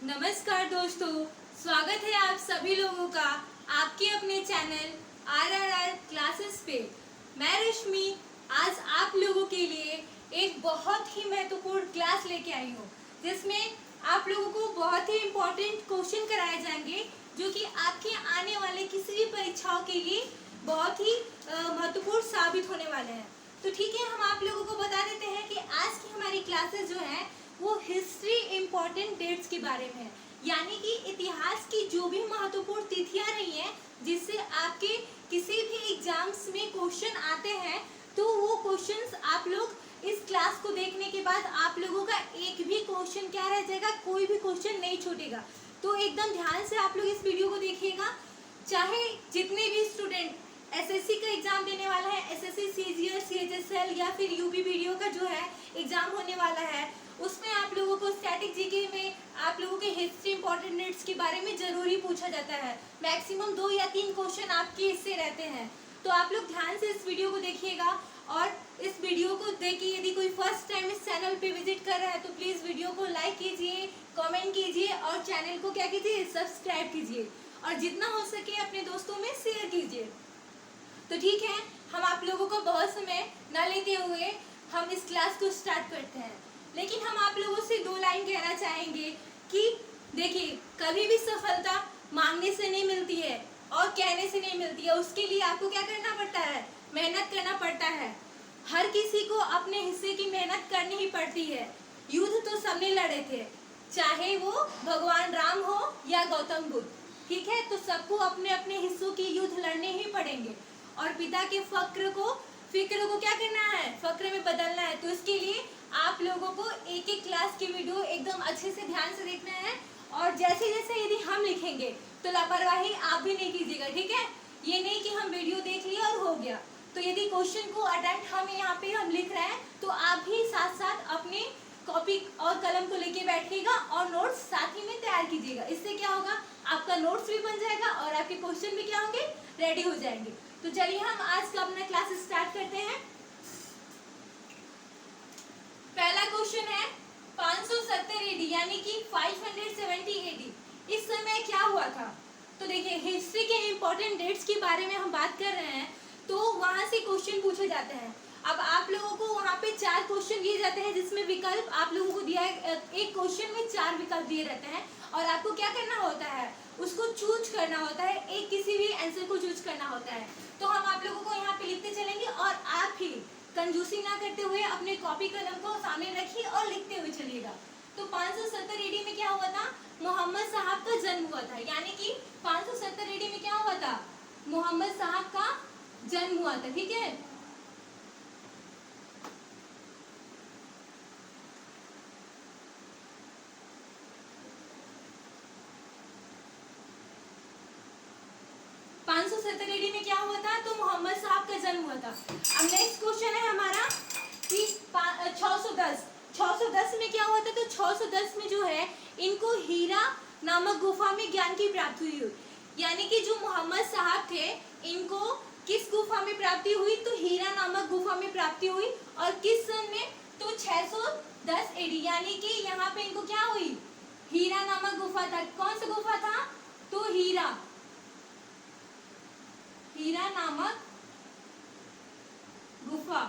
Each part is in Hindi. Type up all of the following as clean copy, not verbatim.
नमस्कार दोस्तों, स्वागत है आप सभी लोगों का आपके अपने चैनल RRR क्लासेस पे। मैं रश्मि आज आप लोगों के लिए एक बहुत ही महत्वपूर्ण क्लास लेके आई हूँ, जिसमें आप लोगों को बहुत ही इम्पोर्टेंट क्वेश्चन कराए जाएंगे जो कि आपके आने वाले किसी भी परीक्षाओं के लिए बहुत ही महत्वपूर्ण साबित होने वाले हैं। तो ठीक है, हम आप लोगों को बता देते हैं कि आज की हमारी क्लासेस जो हैं वो हिस्ट्री इम्पोर्टेंट डेट्स के बारे में है, यानी कि इतिहास की जो भी महत्वपूर्ण तिथियां रही हैं जिससे आपके किसी भी एग्जाम्स में क्वेश्चन आते हैं, तो वो क्वेश्चंस आप लोग इस क्लास को देखने के बाद आप लोगों का एक भी क्वेश्चन क्या रह जाएगा, कोई भी क्वेश्चन नहीं छूटेगा। तो एकदम ध्यान से आप लोग इस वीडियो को देखिएगा। चाहे जितने भी स्टूडेंट एसएससी का एग्जाम देने वाला है, एसएससी सीजीएल सीएचएसएल या फिर यूपी वीडियो का जो है एग्जाम होने वाला है, उसमें आप लोगों को स्टैटिक जीके में आप लोगों के हिस्ट्री इंपॉर्टेंट डेट्स के बारे में जरूरी पूछा जाता है। मैक्सिमम 2 या 3 क्वेश्चन आपके इससे रहते हैं। तो आप लोग ध्यान से इस वीडियो को देखिएगा और इस वीडियो को देखिए। यदि कोई फर्स्ट टाइम इस चैनल पे विजिट कर रहा है तो प्लीज़ वीडियो को लाइक कीजिए, कमेंट कीजिए और चैनल को क्या कीजिए, सब्सक्राइब कीजिए और जितना हो सके अपने दोस्तों में शेयर कीजिए। तो ठीक है, हम आप लोगों को बहुत समय न लेते हुए हम इस क्लास को स्टार्ट करते हैं। लेकिन हम आप लोगों से 2 लाइन कहना चाहेंगे कि देखिए, कभी भी सफलता मांगने से नहीं मिलती है और कहने से नहीं मिलती है। उसके लिए आपको क्या करना पड़ता है, मेहनत करना पड़ता है। हर किसी को अपने हिस्से की मेहनत करनी ही पड़ती है। युद्ध तो सबने लड़े थे, चाहे वो भगवान राम हो या गौतम बुद्ध, ठीक है। तो सबको अपने अपने हिस्सों की युद्ध लड़ने ही पड़ेंगे और पिता के फिक्र को क्या करना है, फक्र में बदलना है। तो इसके लिए आप लोगों को एक एक क्लास की वीडियो एकदम अच्छे से ध्यान से देखना है और जैसे जैसे यदि हम लिखेंगे तो लापरवाही आप भी नहीं कीजिएगा, ठीक है। ये नहीं कि हम वीडियो देख लिया और हो गया। तो यदि क्वेश्चन को अटेम्प्ट हम यहाँ पे हम लिख रहे हैं तो आप भी साथ साथ अपने कॉपी और कलम को लेके बैठिएगा और नोट्स साथ ही में तैयार कीजिएगा। इससे क्या होगा, आपका नोट्स भी बन जाएगा और आपके क्वेश्चन भी क्या होंगे, रेडी हो जाएंगे। तो चलिए हम आज का अपना क्लास स्टार्ट करते हैं। पहला क्वेश्चन है 570 एडी यानी कि 570 एडी इस समय क्या हुआ था। तो देखिए, हिस्ट्री के इम्पोर्टेंट डेट्स के बारे में हम बात कर रहे हैं तो वहां से क्वेश्चन पूछे जाते हैं। अब आप लोगों को वहां पे 4 क्वेश्चन दिए जाते हैं जिसमें विकल्प आप लोगों को दिया है। एक क्वेश्चन में 4 विकल्प दिए रहते हैं और आपको क्या करना होता है, उसको चूज करना होता है, एक किसी भी आंसर को चूज करना होता है। तो हम आप लोगों को यहाँ पे लिखते चलेंगे और आप ही कंजूसी ना करते हुए अपने कॉपी कलम को सामने रखिए और लिखते हुए चलिएगा। तो 570 एडी में क्या हुआ था, मोहम्मद साहब का जन्म हुआ था, यानी कि 570 एडी में क्या हुआ था, मोहम्मद साहब का जन्म हुआ था, ठीक है। एडी में क्या हुआ था, तो मोहम्मद साहब का जन्म हुआ था। अब नेक्स्ट क्वेश्चन है हमारा कि 610 में क्या हुआ था। तो 610 में जो है इनको हीरा नामक गुफा में ज्ञान की प्राप्ति हुई, यानी कि जो मोहम्मद साहब थे इनको किस गुफा में प्राप्ति हुई, तो हीरा नामक गुफा में प्राप्ति हुई। और किस सन में, तो 610 एडी, यानी कि यहाँ पे इनको क्या हुई, हीरा नामक गुफा था। कौन सा गुफा था, तो हीरा नामक गुफा,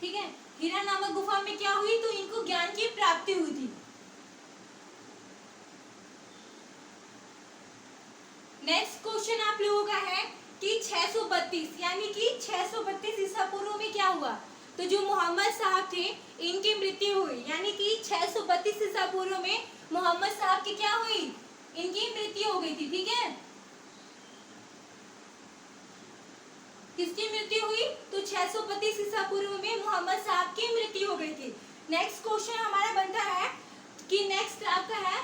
ठीक है। हीरा नामक गुफा में क्या हुई, तो इनको ज्ञान की प्राप्ति हुई थी। नेक्स्ट क्वेश्चन आप लोगों का है कि 632 यानी कि 632 ईसा पूर्व में क्या हुआ। तो जो मोहम्मद साहब थे इनकी मृत्यु हुई, यानी कि 632 ईसा पूर्व में मोहम्मद साहब की क्या हुई, इनकी मृत्यु हो गई थी, ठीक है। किसकी मृत्यु हुई, तो 632 ईसा पूर्व में मोहम्मद साहब की मृत्यु हो गई थी। नेक्स्ट क्वेश्चन हमारा बनता है कि नेक्स्ट आपका है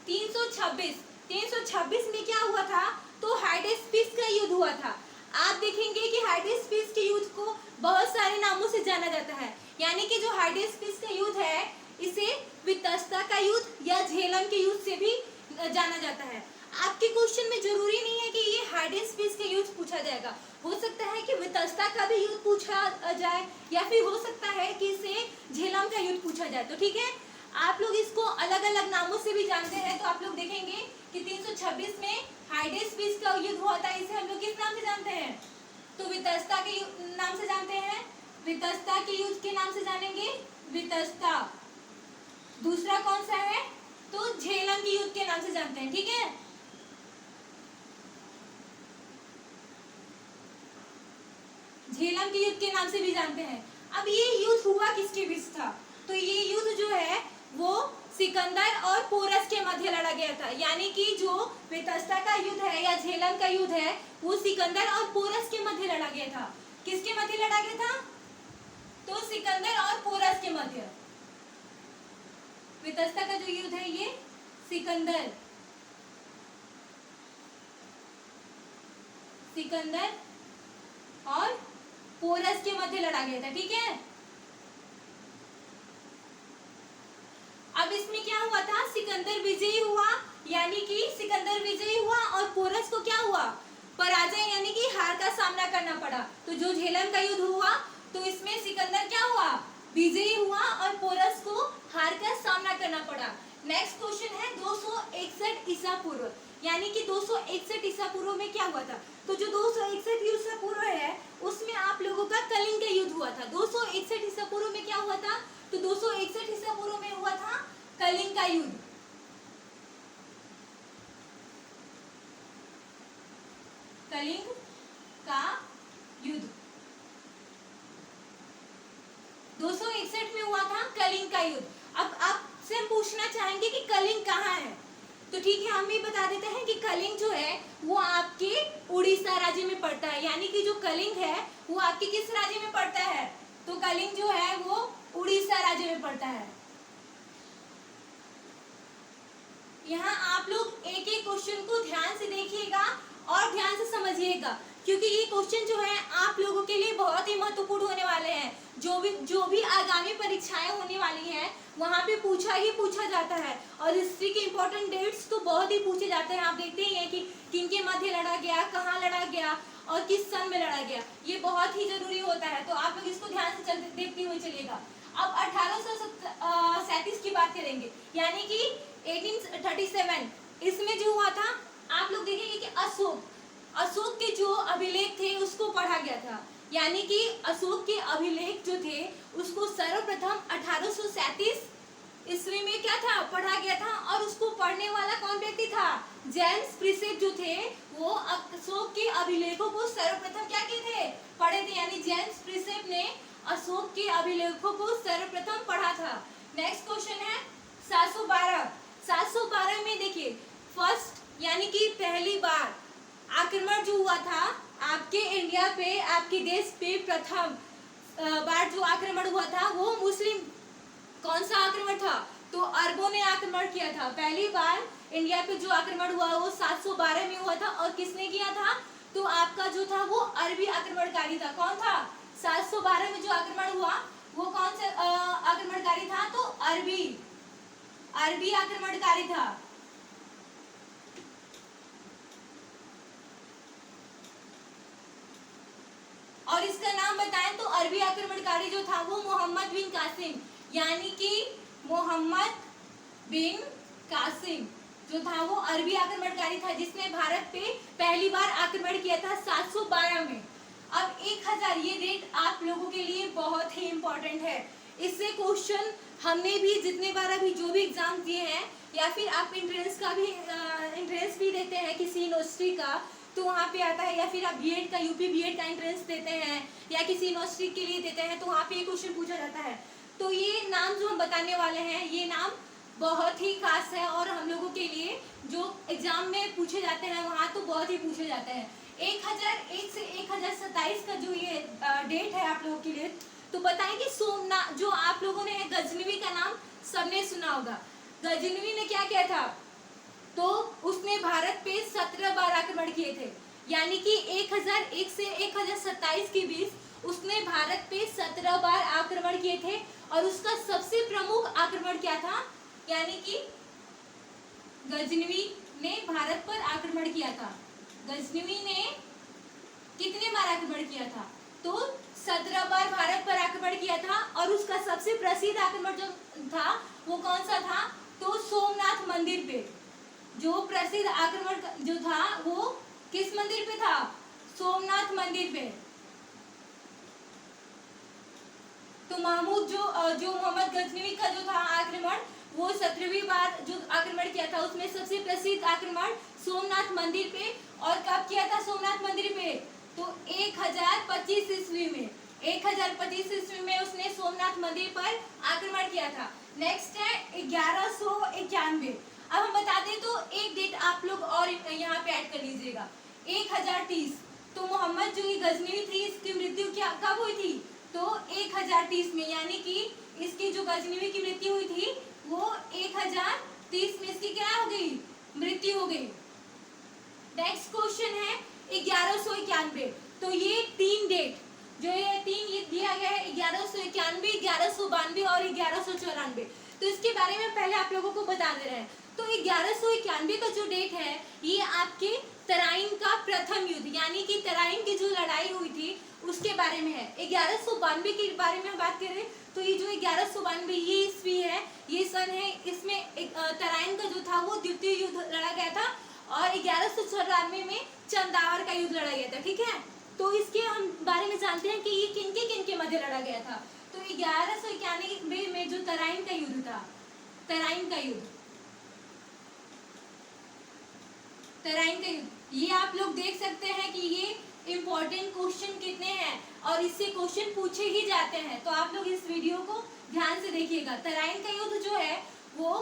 326 में क्या हुआ था, तो हाइडेस्पिस का युद्ध हुआ था। आप देखेंगे कि हाइडेस्पिस के युद्ध को बहुत सारे नामों से जाना जाता है, यानी कि जो हाइडेस्पिस का युद्ध है इसे वितस्ता का युद्ध या झेलम के युद्ध से भी जाना जाता है। आपके क्वेश्चन में जरूरी नहीं है कि ये हाइडेस्पिस का युद्ध पूछा जाएगा, हो सकता है कि वितस्ता का भी युद्ध पूछा जाए या फिर हो सकता है कि इसे झेलम का युद्ध पूछा जाए। तो ठीक है, आप लोग इसको अलग अलग नामों से भी जानते हैं। तो आप लोग देखेंगे कि 326 में हाइडेस्पीस का युद्ध हुआ था, इसे हम लोग किस नाम से जानते हैं? तो वितस्ता के नाम से जानते हैं, वितस्ता के युद्ध के नाम से जानेंगे, वितस्ता। दूसरा कौन सा है? तो झेलम के युद्ध के नाम से जानते हैं, ठीक है। झेलम के युद्ध के नाम से भी जानते हैं। अब ये युद्ध हुआ किसके बीच था? तो ये युद्ध जो है वो सिकंदर और पोरस के मध्य लड़ा गया था। यानी कि जो वितस्ता का युद्ध है या झेलम का युद्ध है वो सिकंदर और पोरस के मध्य लड़ा गया था। किसके मध्य लड़ा गया था? तो सिकंदर और पोरस के मध्य। वितस्ता का जो युद्ध है ये सिकंदर और पोरस के मध्य लड़ा गया था, ठीक है। अब इसमें क्या हुआ था? सिकंदर विजयी हुआ, यानी कि सिकंदर विजयी हुआ और पोरस को क्या हुआ? पराजय यानी कि हार का सामना करना पड़ा। तो जो झेलम का युद्ध हुआ तो इसमें सिकंदर क्या हुआ? विजयी हुआ और पोरस को हार का सामना करना पड़ा। नेक्स्ट क्वेश्चन है 261 ईसा पूर्व, यानी कि 261 ईसा पूर्व में क्या हुआ था? तो जो 261 ईसा पूर्व है उसमें आप लोगों का कलिंग का युद्ध हुआ था। 261 ईसा पूर्व में क्या हुआ था? तो 261 ईसा पूर्व में हुआ था कलिंग का युद्ध। कलिंग का युद्ध 261 में हुआ था कलिंग का युद्ध। अब आपसे हम पूछना चाहेंगे कि कलिंग कहाँ है? तो ठीक है, हम भी बता देते हैं कि कलिंग जो है वो आपके उड़ीसा राज्य में पड़ता है। यानी कि जो कलिंग है वो आपके किस राज्य में पड़ता है? तो कलिंग जो है वो उड़ीसा राज्य में पड़ता है। यहाँ आप लोग एक एक क्वेश्चन को ध्यान से देखिएगा और ध्यान से समझिएगा, क्योंकि ये क्वेश्चन जो है आप लोगों के लिए बहुत ही महत्वपूर्ण होने वाले हैं। जो भी आगामी परीक्षाएं होने वाली हैं वहाँ पे पूछा जाता है। और हिस्ट्री के इंपॉर्टेंट डेट्स तो बहुत ही पूछे जाते हैं। आप देखते ही हैं कि किनके मध्य लड़ा गया, कहाँ लड़ा गया और किस सन में लड़ा गया, ये बहुत ही जरूरी होता है। तो आप लोग इसको ध्यान से देखते हुए चलिएगा। अब 1837 की बात करेंगे, यानी कि 1837, इसमें जो हुआ था आप लोग देखेंगे कि अशोक के जो अभिलेख थे उसको पढ़ा गया था। यानी कि अशोक के अभिलेख जो थे उसको सर्वप्रथम 1837 ईस्वी में क्या था? पढ़ा गया था। और उसको पढ़ने वाला कौन व्यक्ति था? जेम्स प्रिसेप जो थे वो अशोक के अभिलेखों को सर्वप्रथम क्या किए थे? पढ़े थे। यानी जेम्स प्रिसेप ने अशोक के अभिलेखों को सर्वप्रथम पढ़ा था। नेक्स्ट क्वेश्चन है 712 में देखिए फर्स्ट यानी कि पहली बार आक्रमण जो हुआ था आपके इंडिया पे, आपके देश पे प्रथम बार जो आक्रमण हुआ था वो मुस्लिम, कौन सा आक्रमण था? तो अरबों ने आक्रमण किया था। पहली बार इंडिया पे जो आक्रमण हुआ वो 712 में हुआ था। और किसने किया था? तो आपका जो था वो अरबी आक्रमणकारी था। कौन था? 712 में जो आक्रमण हुआ वो कौन सा आक्रमणकारी था? तो अरबी आक्रमणकारी था। और इसका नाम बताएं तो अरबी आक्रमणकारी जो था वो मोहम्मद बिन कासिम, यानी कि मोहम्मद बिन कासिम जो था वो अरबी आक्रमणकारी था जिसने भारत पे पहली बार आक्रमण किया था 712 में। अब 1000 ये डेट आप लोगों के लिए बहुत ही इम्पोर्टेंट है। इससे क्वेश्चन हमने भी जितने बार अभी जो भी एग्जाम दिए हैं या फिर आप इंट्रेंस भी देते हैं किसी यूनिवर्सिटी का तो वहाँ पे आता है, या फिर आप बीएड का यूपी बीएड का एंट्रेंस देते हैं या किसी यूनिवर्सिटी के लिए देते हैं तो वहाँ पे ये क्वेश्चन पूछा जाता है। तो ये नाम जो हम बताने वाले हैं ये नाम बहुत ही खास है और हम लोगों के लिए जो एग्जाम में पूछे जाते हैं वहाँ तो बहुत ही पूछे जाते हैं। 1001 से 1027 का जो ये डेट है आप लोगों के लिए, तो बताएं कि सोमनाथ जो आप लोगों ने गजनवी का नाम सबने सुना होगा। गजनवी ने क्या किया था? तो उसने भारत पे 17 बार आक्रमण किए थे। यानी कि 1001 से 1027 के बीच उसने भारत पे 17 बार आक्रमण किए थे। और उसका सबसे प्रमुख आक्रमण क्या था? यानी कि गजनवी ने भारत पर आक्रमण किया था। गजनवी ने कितने बार आक्रमण किया था? तो 17 बार भारत पर आक्रमण किया था और उसका सबसे प्रसिद्ध आक्रमण जो था वो कौन सा था, तो सोमनाथ मंदिर पे। जो प्रसिद्ध आक्रमण जो था वो किस मंदिर पे था, सोमनाथ मंदिर पे। तो महमूद जो मोहम्मद गजनवी का जो था आक्रमण, वो 17वीं बार जो आक्रमण किया था उसमें सबसे प्रसिद्ध आक्रमण सोमनाथ मंदिर पे। और कब किया था सोमनाथ मंदिर पे, तो 1025 ईस्वी में। 1025 ईस्वी में उसने सोमनाथ मंदिर पर आक्रमण किया था। नेक्स्ट है 1191। अब हम बताते हैं तो एक डेट आप लोग और यहाँ पे ऐड कर लीजिएगा, 1030। तो मोहम्मद जो गजनवी थी इसकी मृत्यु क्या कब हुई थी, तो 1030 में, यानी कि इसकी जो गजनवी की मृत्यु हुई थी वो 1030 में इसकी क्या हो गई, मृत्यु हो गई। नेक्स्ट क्वेश्चन है 1191। तो ये तीन डेट जो ये दिया गया है 1191, 1192 और 1194। तो इसके बारे में पहले आप लोगों को बता दे रहे हैं। तो 1191 का जो डेट है ये आपके तराइन का प्रथम युद्ध, यानी कि तराइन की जो लड़ाई हुई थी उसके बारे में है। 1192 के बारे में हम बात करें तो ये जो 1192 ये ईस्वी है, ये सन है, इसमें तराइन का जो था वो द्वितीय युद्ध लड़ा गया था और 1194 में चंदावर का युद्ध लड़ा गया था। ठीक है, तो इसके हम बारे में जानते हैं कि ये किन के मध्य लड़ा गया था। तो 1191 में जो तराइन का युद्ध था, तराइन का युद्ध, ये आप लोग देख सकते हैं कि ये इम्पोर्टेंट क्वेश्चन कितने हैं और इससे क्वेश्चन पूछे ही जाते हैं। तो आप लोग इस वीडियो को ध्यान से देखिएगा। तराइन का युद्ध जो है वो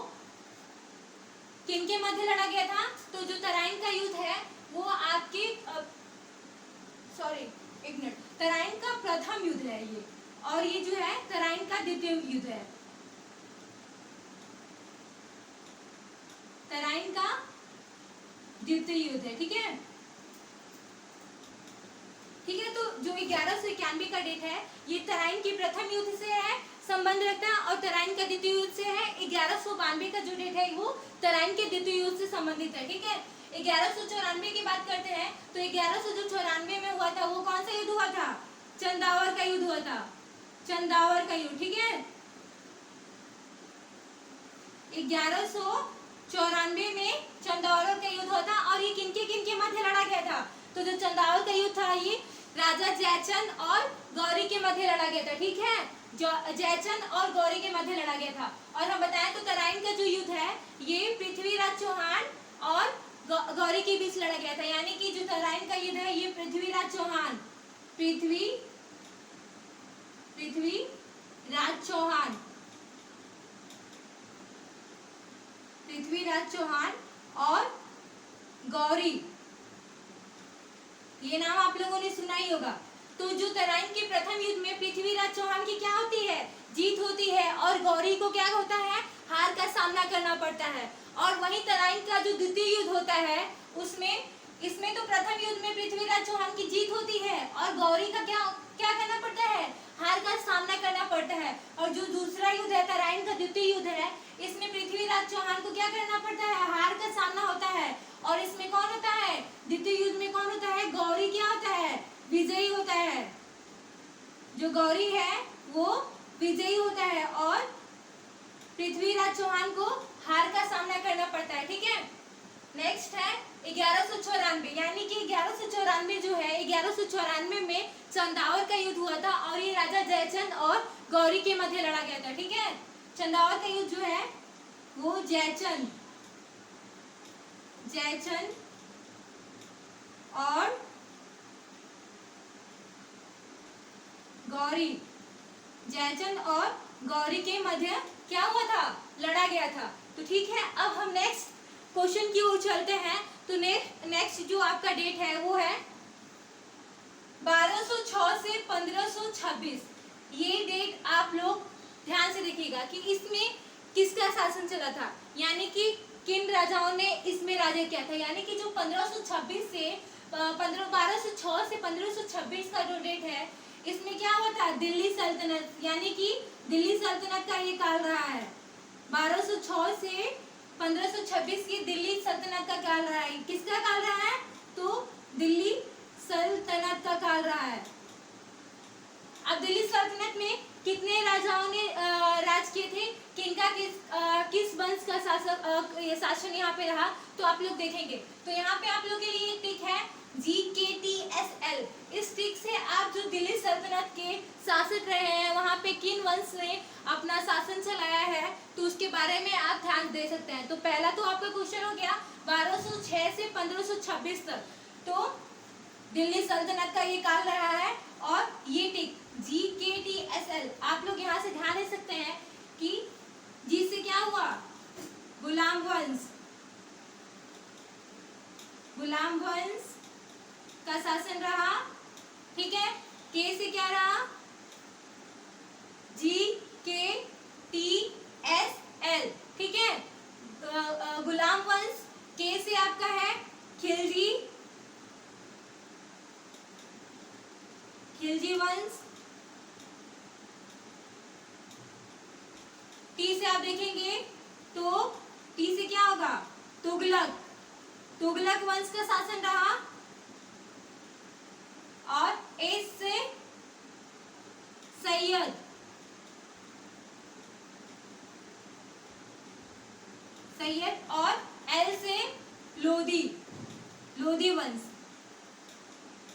किनके मध्य लड़ा गया था, तो जो तराइन का युद्ध है वो आपके एक मिनट, तराइन का प्रथम युद्ध है ये, और ये जो है तराइन का द्वितीय युद्ध है। तराइन का द्वितीय युद्ध है। ठीक है, तो जो 1191 का डेट है ये तराइन के प्रथम युद्ध से है संबंध रखता है और तराइन का द्वितीय युद्ध से है। 1192 का जो डेट है वो तराइन के द्वितीय युद्ध से संबंधित है। ठीक है, 1194 की बात करते हैं तो 1194 में हुआ था वो कौन सा युद्ध हुआ था, चंदावर का युद्ध हुआ था, चंदावर का युद्ध। ठीक है, 1194 में चंदावर का युद्ध हुआ था और ये किनके मध्य लड़ा गया था, तो जो चंदावर का युद्ध था ये राजा जयचंद और गौरी के मध्य लड़ा गया था। ठीक है, जयचंद और गौरी के मध्य लड़ा गया था। और हम बताएं तो तराइन का जो युद्ध है ये पृथ्वीराज चौहान और गौरी के बीच लड़ा गया था, यानी कि जो तराइन का युद्ध है ये पृथ्वीराज चौहान, पृथ्वीराज चौहान और गौरी, ये नाम आप लोगों ने सुना ही होगा। तो जो तराइन के प्रथम युद्ध में पृथ्वीराज चौहान की क्या होती है, जीत होती है और गौरी को क्या होता है, हार का सामना करना पड़ता है। और वहीं तराइन का जो द्वितीय युद्ध होता है इसमें तो प्रथम युद्ध में पृथ्वीराज चौहान की जीत होती है और गौरी का क्या करना पड़ता है, हार का सामना करना पड़ता है। और जो दूसरा युद्ध है तराइन का द्वितीय युद्ध है इसमें पृथ्वीराज चौहान को क्या करना पड़ता है, हार का सामना होता है। और इसमें कौन होता है, द्वितीय युद्ध में कौन होता है, गौरी क्या होता है, विजयी होता है। जो गौरी है वो विजयी होता है और पृथ्वीराज चौहान को हार का सामना करना पड़ता है। ठीक है, नेक्स्ट है 1194, यानी कि 1194 जो है 1194 में चंदावर का युद्ध हुआ था और ये राजा जयचंद और गौरी के मध्य लड़ा गया था। ठीक है, चंदावर का युद्ध जो है वो जयचंद और गौरी, जयचंद और गौरी के मध्य क्या हुआ था, लड़ा गया था। तो ठीक है, अब हम नेक्स्ट क्वेश्चन की ओर चलते हैं। तो नेक्स्ट जो आपका डेट है वो है 1206 से 1526। ये डेट आप लोग ध्यान से देखिएगा कि इसमें किसका शासन चला था, यानी कि किन राजाओं ने इसमें राज्य किया था। यानी कि जो 1206 से 1526 का जो डेट है इसमें क्या हुआ था, दिल्ली सल्तनत, यानी कि दिल्ली सल्तनत का ये काल रहा है। 1206 से 1526 की दिल्ली सल्तनत का काल रहा है। किसका काल रहा है, तो दिल्ली सल्तनत का काल रहा है। अब दिल्ली सल्तनत में कितने राजाओं ने राज किए थे, किनका किस वंश का शासन यहाँ पे रहा, तो आप लोग देखेंगे। तो यहाँ पे आप लोग के लिए टिक है GKTSL। इस टिक से आप जो दिल्ली सल्तनत के शासक रहे हैं वहाँ पे किन वंश ने अपना शासन चलाया है तो उसके बारे में आप ध्यान दे सकते हैं। तो पहला तो आपका क्वेश्चन हो गया 1206 से 1526 तक, तो दिल्ली सल्तनत का ये काल रहा है। और ये टिक GKTSL आप लोग यहाँ से ध्यान दे सकते हैं कि जी से क्या हुआ, गुलाम वंश, गुलाम वंश का शासन रहा, ठीक है। के से क्या रहा, GKTSL, ठीक है। गुलाम वंश, के से आपका है खिलजी, खिलजी वंश। टी से आप देखेंगे तो टी से क्या होगा, तुगलक, तुगलक वंश का शासन रहा। और एस से सैयद, सैयद। और एल से लोधी, लोधी वंश।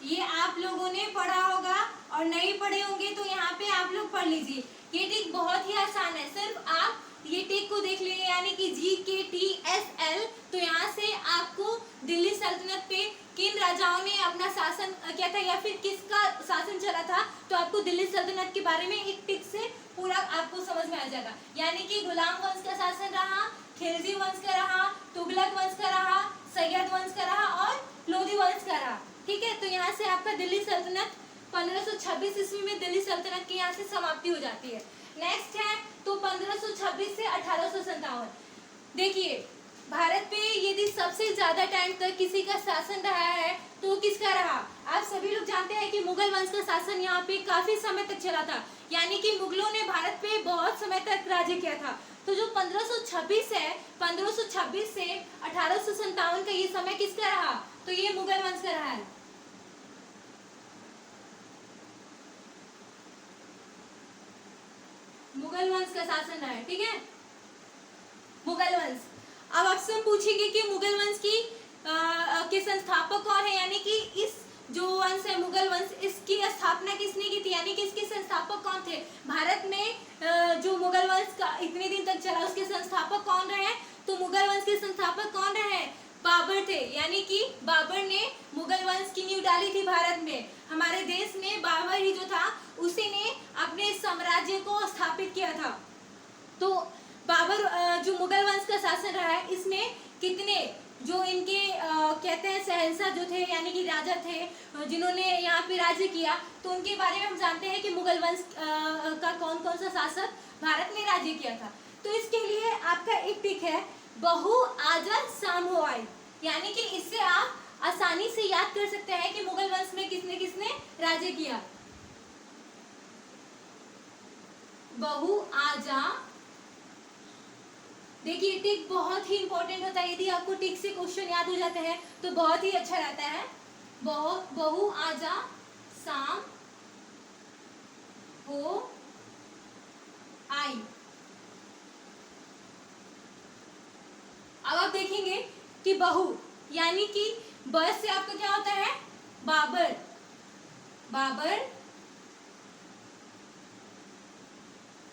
ये आप लोगों ने पढ़ा होगा और नहीं पढ़े होंगे तो यहाँ पे आप लोग पढ़ लीजिए। ये टिक बहुत ही आसान है, सिर्फ आप ये टिक को देख लेंगे यानी कि GKTSL। तो यहाँ से आपको दिल्ली सल्तनत पे किन राजाओं ने अपना शासन किया था या फिर किसका शासन चला था, तो आपको दिल्ली सल्तनत के बारे में एक टिक से पूरा आपको समझ में आ जाएगा। यानी कि गुलाम वंश का शासन रहा, खिलजी वंश का रहा, तुगलक वंश का रहा, सैयद वंश का रहा और लोधी वंश का रहा, ठीक है। तो यहाँ से आपका दिल्ली सल्तनत 1526 ईस्वी में दिल्ली सल्तनत की यहाँ से समाप्ति हो जाती है। नेक्स्ट है तो 1526 से 1857। देखिए भारत पे यदि सबसे ज्यादा टाइम तक किसी का शासन रहा है तो किसका रहा, आप सभी लोग जानते हैं कि मुगल वंश का शासन यहाँ पे काफी समय तक चला था, यानी कि मुगलों ने भारत पे बहुत समय तक राज्य किया था। तो जो 1526 है, 1526 से 1857 का ये समय किसका रहा, तो ये मुगल वंश का रहा है। मुगल वंश का शासन रहा है, ठीक है, मुगल वंश। अब आपसे हम पूछेंगे कि मुगल वंश की के संस्थापक कौन है, यानी कि इस जो वंश है मुगल वंश, इसकी स्थापना किसने की थी, यानी कि इसके संस्थापक कौन थे। भारत में जो मुगल वंश का इतने दिन तक चला उसके संस्थापक कौन रहे, तो मुगल वंश के संस्थापक कौन रहे, बाबर थे। यानी कि बाबर ने मुगल वंश की नींव डाली थी भारत में, हमारे देश में बाबर ही जो था उसी ने अपने साम्राज्य को स्थापित किया था। तो बाबर जो मुगल वंश का शासन रहा है इसमें कितने जो इनके कहते हैं शहंशाह जो थे यानी कि राजा थे जिन्होंने यहाँ पे राज्य किया, तो उनके बारे में हम जानते हैं कि मुगल वंश का कौन कौन सा शासक भारत में राज्य किया था। तो इसके लिए आपका एक टिक है बहु आजा शाम हो आई, यानी कि इससे आप आसानी से याद कर सकते हैं कि मुगल वंश में किसने किसने राज्य किया। बहु आजा, देखिए टिक बहुत ही इंपॉर्टेंट होता है, यदि आपको टिक से क्वेश्चन याद हो जाते हैं तो बहुत ही अच्छा रहता है। बहु आजा शाम हो आई। अब आप देखेंगे कि बहु यानी कि ब से आपका क्या होता है बाबर, बाबर,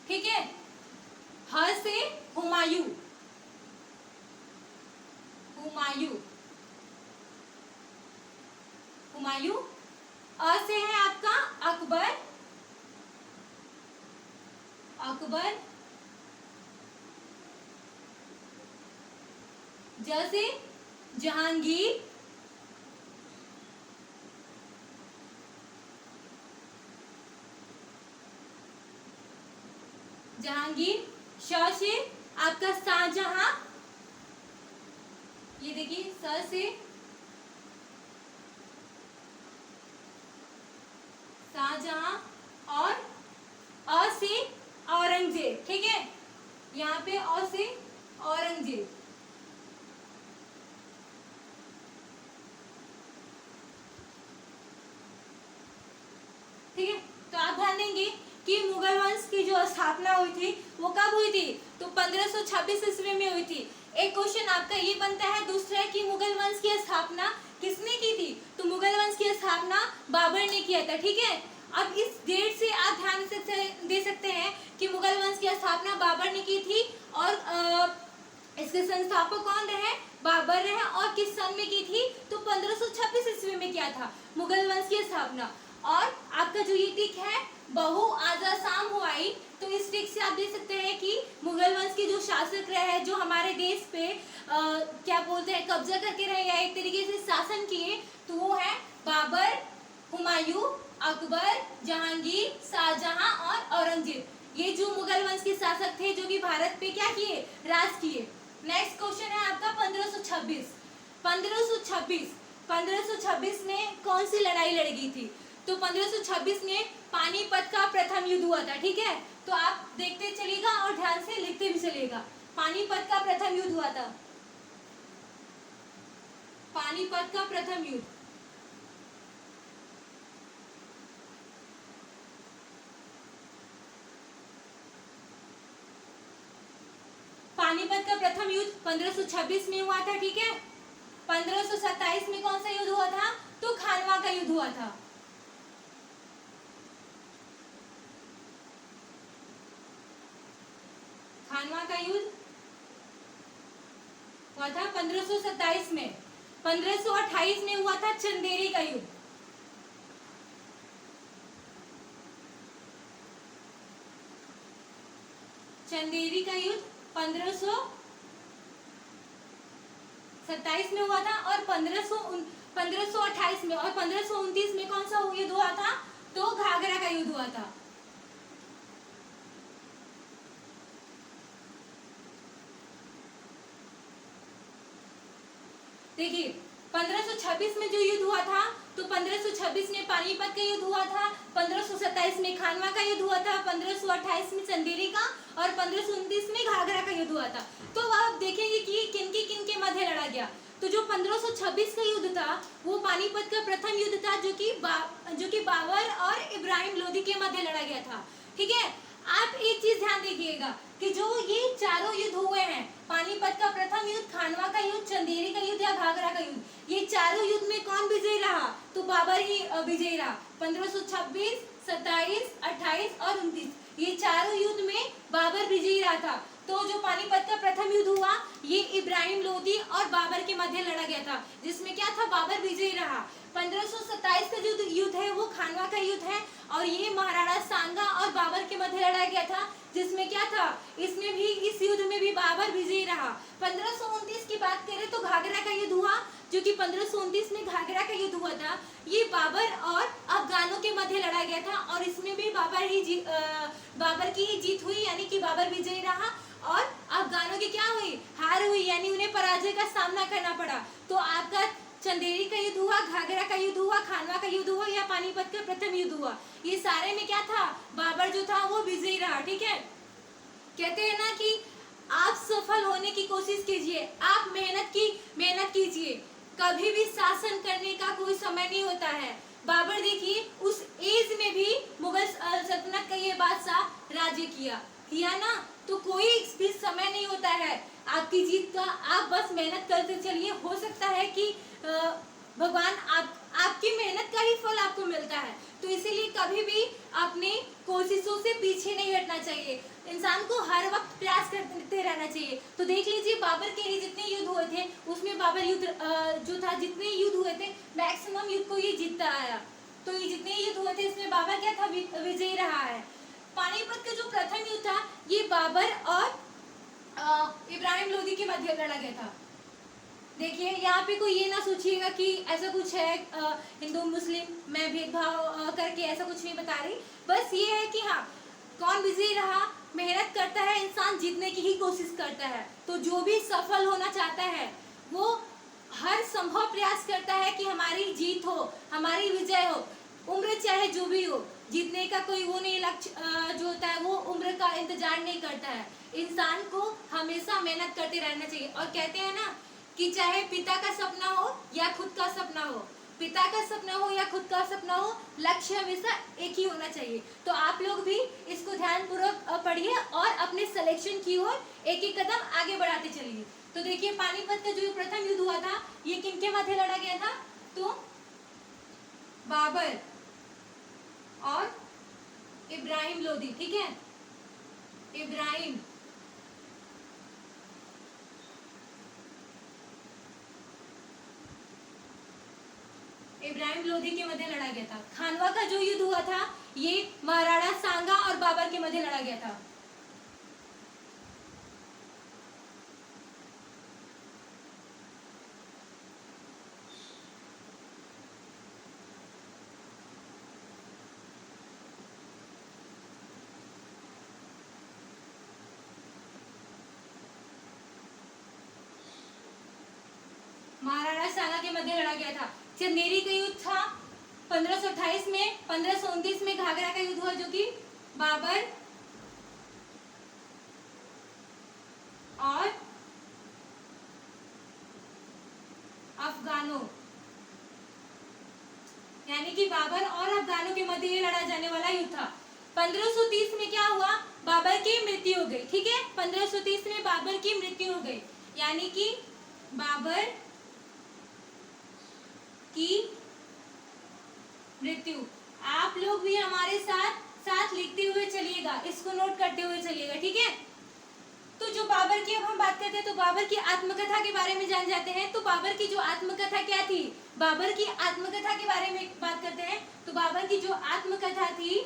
ठीक है। ह से हुमायूं, हुमायूं, हुमायूं। अ से है आपका अकबर, अकबर। ज से जहांगीर, जहांगीर। श से आपका शाहजहां, ये देखिए स से शाहजहां। और अ से औरंगजेब, ठीक है, यहाँ पे अ से औरंगजेब। ठीक है, तो आप आप ध्यान देंगे कि मुगल वंश की जो स्थापना हुई थी वो कब हुई थी, तो 1526 ईस्वी में हुई थी। एक क्वेश्चन आपका ये बनता है दूसरा कि मुगल वंश की स्थापना किसने की थी, तो मुगल वंश की स्थापना बाबर ने किया था। ठीक है, अब इस डेट से आप ध्यान से दे सकते हैं कि मुगल वंश की स्थापना बाबर ने की थी और इसके संस्थापक कौन रहे, बाबर रहे, और किस सन में की थी, तो 1526 ईस्वी में किया था मुगल वंश की स्थापना। और आपका जो ये टिक है बहु आजा शाम हुआई, तो इस टिक से आप देख सकते हैं कि मुगल वंश के जो शासक रहे, जो हमारे देश पे क्या बोलते हैं कब्जा करके रहे या एक तरीके से शासन किए, तो वो है बाबर, हुमायूं, अकबर, जहांगीर, शाहजहां और औरंगजेब। ये जो मुगल वंश के शासक थे जो कि भारत पे क्या किए, राज किए। नेक्स्ट क्वेश्चन है आपका 1526। 1526 में कौन सी लड़ाई लड़ी गई थी, तो 1526 में पानीपत का प्रथम युद्ध हुआ था। ठीक है, तो आप देखते चलिएगा और ध्यान से लिखते भी चलिएगा। पानीपत का प्रथम युद्ध हुआ था, पानीपत का प्रथम युद्ध। पानीपत का प्रथम युद्ध 1526 में हुआ था। ठीक है, 1527 में कौन सा युद्ध हुआ था, तो खानवा का युद्ध हुआ था। खानवा का युद्ध हुआ था 1527 में। 1528 में हुआ था चंदेरी का युद्ध। चंदेरी का युद्ध 1527 में हुआ था और 1528 में और 1529 में कौन सा युद्ध हुआ था, तो घाघरा का युद्ध हुआ था। देखिए 1526 में जो युद्ध हुआ था, तो 1526 में पानीपत का युद्ध हुआ था, 1527 में खानवा का युद्ध हुआ था, 1528 में चंदेरी का और 1529 में घाघरा का युद्ध हुआ था। तो आप देखेंगे कि किन के मध्य लड़ा गया। तो जो 1526 का युद्ध था वो पानीपत का प्रथम युद्ध था जो कि बाबर और इब्राहिम लोदी के मध्य लड़ा गया था। ठीक है, आप एक चीज ध्यान देखिएगा कि जो ये चारों युद्ध हुए हैं, पानीपत का प्रथम युद्ध, खानवा का युद्ध, चंदेरी का युद्ध या घाघरा का युद्ध, ये चारों युद्ध में कौन विजयी रहा, तो बाबर ही विजयी रहा। 1526, 27, 28 और 29 ये चारों युद्ध में बाबर विजयी रहा था। तो जो पानीपत का प्रथम युद्ध हुआ ये इब्राहिम लोदी और बाबर के मध्य लड़ा गया था, जिसमें क्या था, बाबर विजयी रहा। 1527 का जो युद्ध है वो खानवा का युद्ध है और ये महाराणा सांगा और बाबर के मध्य लड़ा गया था, जिसमें क्या था, इसमें भी इस युद्ध में भी बाबर विजयी रहा। 1529 की बात करें तो घाघरा का युद्ध हुआ, जो कि 1529 में घाघरा का युद्ध हुआ था। ये बाबर और अफगानों के मध्य लड़ा गया था और इसमें भी बाबर की ही जीत हुई, यानी कि बाबर विजयी रहा और अफगानों की क्या हुई, हार हुई, यानी उन्हें पराजय का सामना करना पड़ा। तो आपका चंदेरी का युद्ध हुआ, घाघरा का युद्ध हुआ, खानवा का युद्ध हुआ या पानीपत का प्रथम युद्ध हुआ, ये सारे में क्या था, बाबर जो था वो विजयी रहा। ठीक है, कहते हैं ना कि आप सफल होने की कोशिश कीजिए, आप मेहनत कीजिए, कभी भी शासन करने का कोई समय नहीं होता है। बाबर देखिए उस एज में भी मुगल सल्तनत का ये बादशाह राज्य किया ना, तो कोई भी समय नहीं होता है आपकी जीत का, आप बस मेहनत करते चलिए। हो सकता है कि भगवान आपकी मेहनत का ही फल आपको मिलता है, तो इसीलिए कभी भी अपनी कोशिशों से पीछे नहीं हटना चाहिए, इंसान को हर वक्त प्रयास करते रहना चाहिए। तो देख लीजिए बाबर के लिए जितने युद्ध हुए थे उसमें बाबर युद्ध जो था, जितने युद्ध हुए थे मैक्सिमम युद्ध को ये जीतता आया। तो ये जितने युद्ध हुए थे इसमें बाबर क्या था, विजयी रहा है। पानीपत का जो प्रथम युद्ध था ये बाबर और इब्राहिम लोदी के मध्य लड़ा गया था। देखिए यहाँ पे कोई ये ना सोचिएगा कि ऐसा कुछ है हिंदू मुस्लिम में भेदभाव करके ऐसा कुछ नहीं बता रही, बस ये है कि हाँ कौन विजयी रहा, मेहनत करता है इंसान, जीतने की ही कोशिश करता है। तो जो भी सफल होना चाहता है वो हर संभव प्रयास करता है कि हमारी जीत हो, हमारी विजय हो, उम्र चाहे जो भी हो, जीतने का कोई वो नहीं, लक्ष्य जो होता है वो उम्र का इंतजार नहीं करता है। इंसान को हमेशा मेहनत करते रहना चाहिए और कहते हैं ना कि चाहे पिता का सपना हो या खुद का सपना हो, पिता का सपना हो या खुद का सपना हो, लक्ष्य हमेशा एक ही होना चाहिए। तो आप लोग भी इसको ध्यानपूर्वक पढ़िए और अपने सिलेक्शन की ओर एक एक कदम आगे बढ़ाते चलिए। तो देखिए, पानीपत का जो प्रथम युद्ध हुआ था, ये किनके मध्य लड़ा गया था? तो बाबर और इब्राहिम लोदी। ठीक है, इब्राहिम लोधी के मध्य लड़ा गया था। खानवा का जो युद्ध हुआ था, ये महाराणा सांगा और बाबर के मध्य लड़ा गया था। महाराणा सांगा के मध्य लड़ा गया था। चंदेरी का युद्ध था 1528 में। 1529 में घाघरा का युद्ध हुआ, जो कि बाबर और अफगानों, यानी कि बाबर और अफगानों के मध्य ये लड़ा जाने वाला युद्ध था। 1530 में क्या हुआ? बाबर की मृत्यु हो गई। ठीक है, 1530 में बाबर की मृत्यु हो गई, यानी कि बाबर की मृत्यु। आप लोग भी हमारे साथ साथ लिखते हुए चलिएगा, इसको नोट करते हुए चलिएगा। ठीक है, तो जो बाबर की अब हम बात करते हैं, तो बाबर की आत्मकथा के बारे में जान जाते हैं। तो बाबर की जो आत्मकथा क्या थी? बाबर की आत्मकथा के बारे में बात करते हैं। तो बाबर की जो आत्मकथा थी,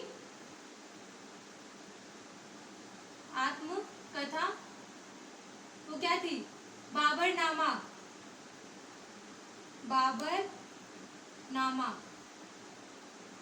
आत्मकथा वो क्या थी? बाबरनामा। बाबरनामा,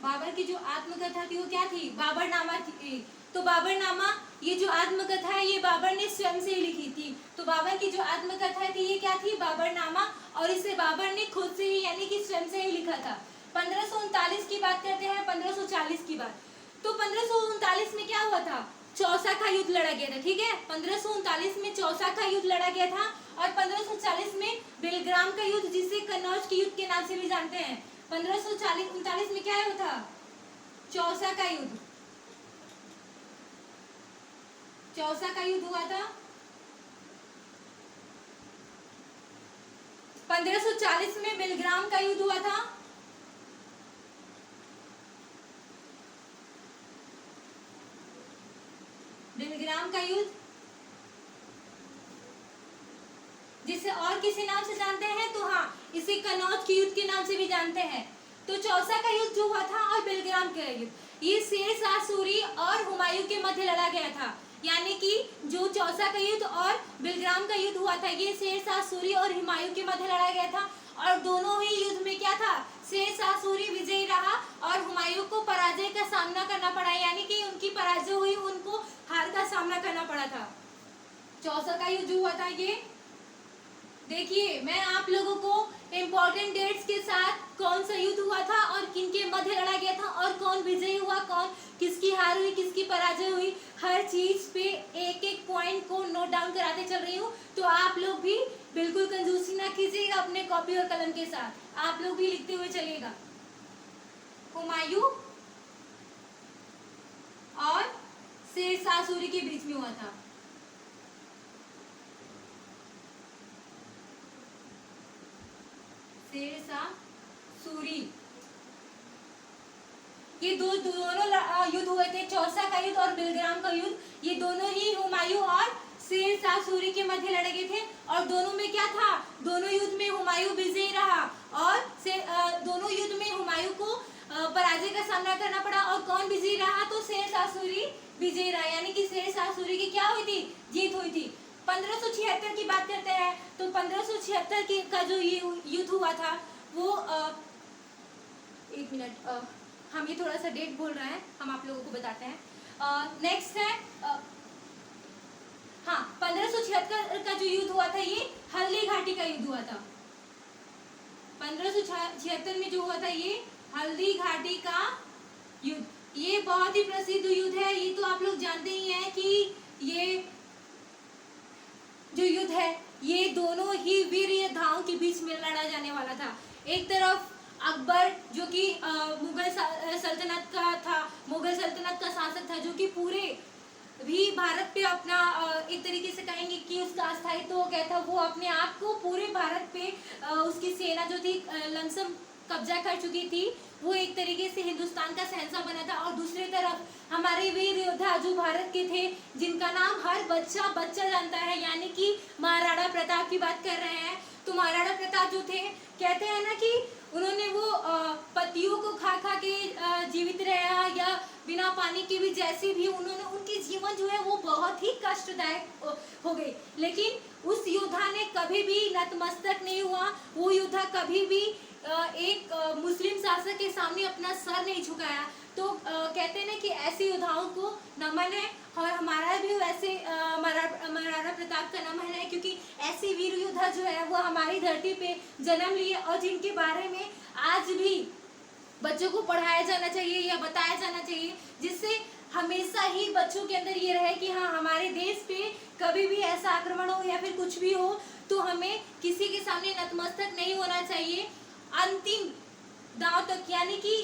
बाबर की जो आत्मकथा थी वो क्या थी? बाबरनामा थी। तो बाबरनामा, ये जो आत्मकथा है, ये बाबर ने स्वयं से ही लिखी थी। तो बाबर की जो आत्मकथा थी, ये क्या थी? बाबरनामा, और इसे बाबर ने खुद से ही, यानी कि स्वयं से ही लिखा था। 1539 की बात करते हैं, 1540 की बात। तो 1539 में क्या हुआ था? चौसा का युद्ध लड़ा गया था। ठीक है, 1539 में चौसा का युद्ध लड़ा गया था। और 1540 में बेलग्राम का युद्ध, जिसे कन्नौज के युद्ध के नाम से भी जानते हैं। 1539 में क्या हुआ था? चौसा का युद्ध। चौसा का युद्ध हुआ था। 1540 में बेलग्राम का युद्ध हुआ था। बेलग्राम का युद्ध, जिसे और किसी नाम से जानते हैं, तो हाँ, इसे कन्नौज के युद्ध के नाम से भी जानते हैं। तो चौसा का युद्ध जो हुआ था और बेलग्राम का युद्ध, ये शेर शाह सूरी और हुमायूं के मध्य लड़ा गया था। यानी कि जो चौसा का युद्ध और बेलग्राम का युद्ध हुआ था, ये शेर शाह सूरी और हुमायूं के मध्य लड़ा गया था। और दोनों ही युद्ध में क्या था? शेर शाह सूरी विजयी रहा और हुमायूं को पराजय का सामना करना पड़ा, यानी कि उनकी पराजय हुई, उनको हार का सामना करना पड़ा था। चौसा का युद्ध जो हुआ था, ये देखिए, मैं आप लोगों को इम्पोर्टेंट डेट्स के साथ कौन सा युद्ध हुआ था और किनके मध्य लड़ा गया था और कौन विजयी हुआ, कौन किसकी हार हुई, किसकी पराजय हुई, हर चीज पे एक एक पॉइंट को नोट डाउन कराते चल रही हूँ। तो आप लोग भी बिल्कुल कंजूसी ना कीजिएगा अपने कॉपी और कलम के साथ, आप लोग भी लिखते हुए चलिएगा। हुमायूं और शेर शाह सूरी के बीच में हुआ था। शेर शाह सूरी, ये दोनों युद्ध हुए थे, चौसा का युद्ध और बेलग्राम का युद्ध। ये दोनों ही हुमायूं और शेर शाह सूरी के मध्य लड़े गए थे। और दोनों में क्या था? दोनों युद्ध में हुमायूं विजयी रहा और दोनों युद्ध में हुमायूं को पराजय का सामना करना पड़ा। और कौन विजयी रहा? तो शेर शाह सूरी विजयी रहा, यानी कि शेर शाह सूरी की क्या हुई थी? जीत हुई थी। 1576 की बात करते हैं, तो 1576 का जो ये युद्ध हुआ था, वो एक मिनट, हम ये थोड़ा सा डेट बोल रहे हैं, हम आप लोगों को बताते हैं। नेक्स्ट है, हाँ, 1576 का जो युद्ध हुआ था, ये हल्दी घाटी का युद्ध हुआ था। 1576 में जो हुआ था, ये हल्दी घाटी का युद्ध। ये बहुत ही प्रसिद्ध युद्ध है, ये तो आप लोग जानते ही हैं कि ये जो युद्ध है, ये दोनों ही वीर योद्धाओं के बीच में लड़ा जाने वाला था। एक तरफ अकबर जो कि मुगल सल्तनत का था, मुगल सल्तनत का शासक था, जो कि पूरे भी भारत पे अपना एक तरीके से कहेंगे कि उसका अस्थायित्व तो क्या था, वो अपने आप को पूरे भारत पे उसकी सेना जो थी लमसम कब्जा कर चुकी थी, वो एक तरीके से हिंदुस्तान का शहंशाह बना था। और दूसरी तरफ हमारे वीर योद्धा जो भारत के थे, जिनका नाम हर बच्चा बच्चा जानता है, यानी कि महाराणा प्रताप की बात कर रहे हैं। तो महाराणा प्रताप जो थे, कहते हैं ना कि उन्होंने वो पत्तियों को खा खा के जीवित रहा, या बिना पानी के भी, जैसे भी उन्होंने, उनकी जीवन जो है वो बहुत ही कष्टदायक हो गई। लेकिन उस योद्धा ने कभी भी नतमस्तक नहीं हुआ। वो योद्धा कभी भी एक मुस्लिम शासक के सामने अपना सर नहीं झुकाया। तो कहते हैं ना कि ऐसे योद्धाओं को नमन है, और हमारा भी वैसे महाराणा प्रताप का नमन है, क्योंकि ऐसे वीर योद्धा जो है वो हमारी धरती पे जन्म लिए, और जिनके बारे में आज भी बच्चों को पढ़ाया जाना चाहिए या बताया जाना चाहिए, जिससे हमेशा ही बच्चों के अंदर ये रहे कि हाँ, हमारे देश पे कभी भी ऐसा आक्रमण हो या फिर कुछ भी हो तो हमें किसी के सामने नतमस्तक नहीं होना चाहिए। अंतिम दांव तक, यानी कि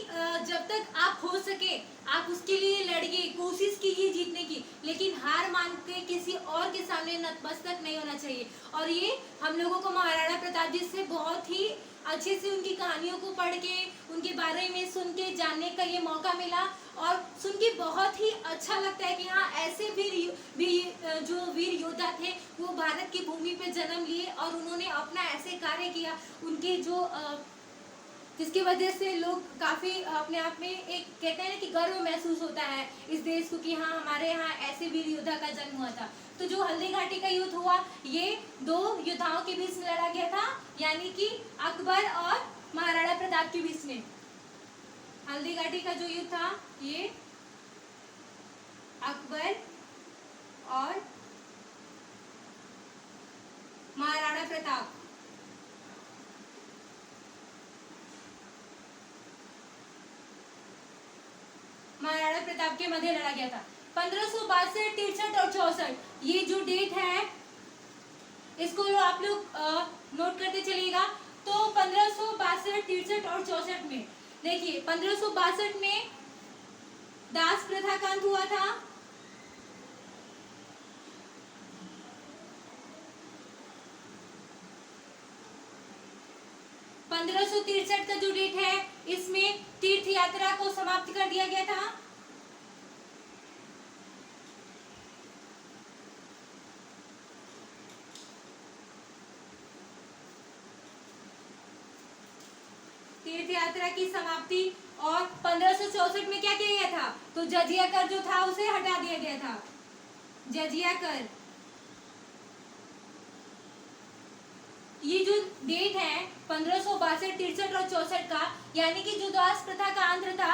जब तक आप हो सके आप उसके लिए लड़िए, कोशिश कीजिए जीतने की, लेकिन हार मान के किसी और के सामने नतमस्तक नहीं होना चाहिए। और ये हम लोगों को महाराणा प्रताप जी से बहुत ही अच्छे से उनकी कहानियों को पढ़ के, उनके बारे में सुन के जानने का ये मौका मिला, और सुन के बहुत ही अच्छा लगता है कि हाँ, ऐसे जो वीर योद्धा थे वो भारत की भूमि पे जन्म लिए, और उन्होंने अपना ऐसे कार्य किया, उनके जो जिसकी वजह से लोग काफी अपने आप में एक कहते हैं ना कि गर्व महसूस होता है इस देश को कि हाँ, हमारे यहाँ ऐसे वीर योद्धा का जन्म हुआ था। तो जो हल्दी घाटी का युद्ध हुआ, ये दो योद्धाओं के बीच में लड़ा गया था, यानी कि अकबर और महाराणा प्रताप के बीच में। हल्दी घाटी का जो युद्ध था, ये अकबर और महाराणा प्रताप, महाराणा प्रताप के मध्य लड़ा गया था। 1562, 63 और 64 ये जो डेट है, इसको आप लोग नोट करते चलिएगा। तो 1562, 63 और 64 में देखिए, 1562 में दास प्रथा का अंत हुआ था। 1563 का जो डेट है, इसमें तीर्थ यात्रा को समाप्त कर दिया गया था। तीर्थ यात्रा की समाप्ति। और 1564 में क्या किया गया था, तो जजिया कर जो था उसे हटा दिया गया था। जजिया कर, ये जो डेट है 1562, 63 और 64 का, यानी कि जो दास प्रथा का अंत था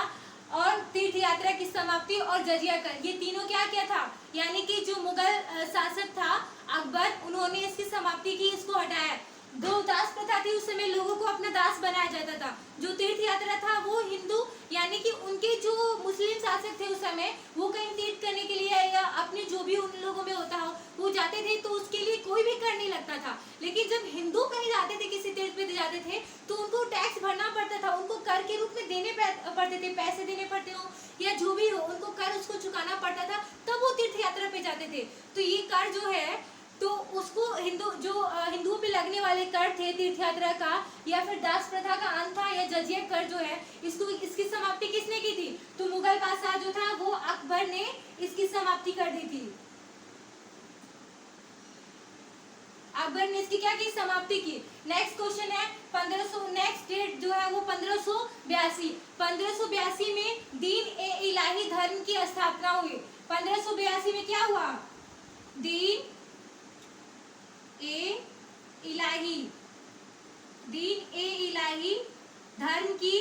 और तीर्थ यात्रा की समाप्ति और जजिया कर, ये तीनों क्या किया था, यानी कि जो मुगल शासक था अकबर, उन्होंने इसकी समाप्ति की, इसको हटाया। जो दास प्रथा थी, उस समय लोगों को अपना दास बनाया जाता था। जो तीर्थ यात्रा था वो हिंदू, यानी कि उनके जो मुस्लिम शासक थे उस समय, वो कहीं तीर्थ करने के लिए या अपने जो भी उन लोगों में होता हो वो जाते थे, तो उसके लिए कोई भी कर नहीं लगता था। लेकिन जब हिंदू कहीं जाते थे, किसी तीर्थ पे जाते थे, तो उनको टैक्स भरना पड़ता था, उनको कर के रूप में देने पड़ते थे, पैसे देने पड़ते हो या जो भी हो, उनको कर उसको चुकाना पड़ता था, तब वो तीर्थ यात्रा पे जाते थे। तो ये कर जो है, तो उसको हिंदुओं पे लगने वाले कर थे तीर्थ यात्रा का, या फिर दास प्रथा का अंत था, या जजिया कर जो है, इसकी समाप्ति किसने की थी, तो मुगल बादशाह जो था वो अकबर ने इसकी समाप्ति कर दी थी। अकबर ने इसकी क्या की, समाप्ति की। नेक्स्ट क्वेश्चन है 1500, नेक्स्ट डेट जो है वो 1582। 1582 में दीन ए इलाही धर्म की स्थापना हुई। 1582 में क्या हुआ, दीन ए इलाही धर्म की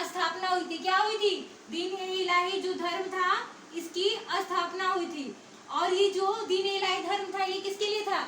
स्थापना हुई थी। क्या हुई थी, दीन ए इलाही जो धर्म था इसकी स्थापना हुई थी। और ये जो दीन ए इलाही धर्म था, ये किसके लिए था,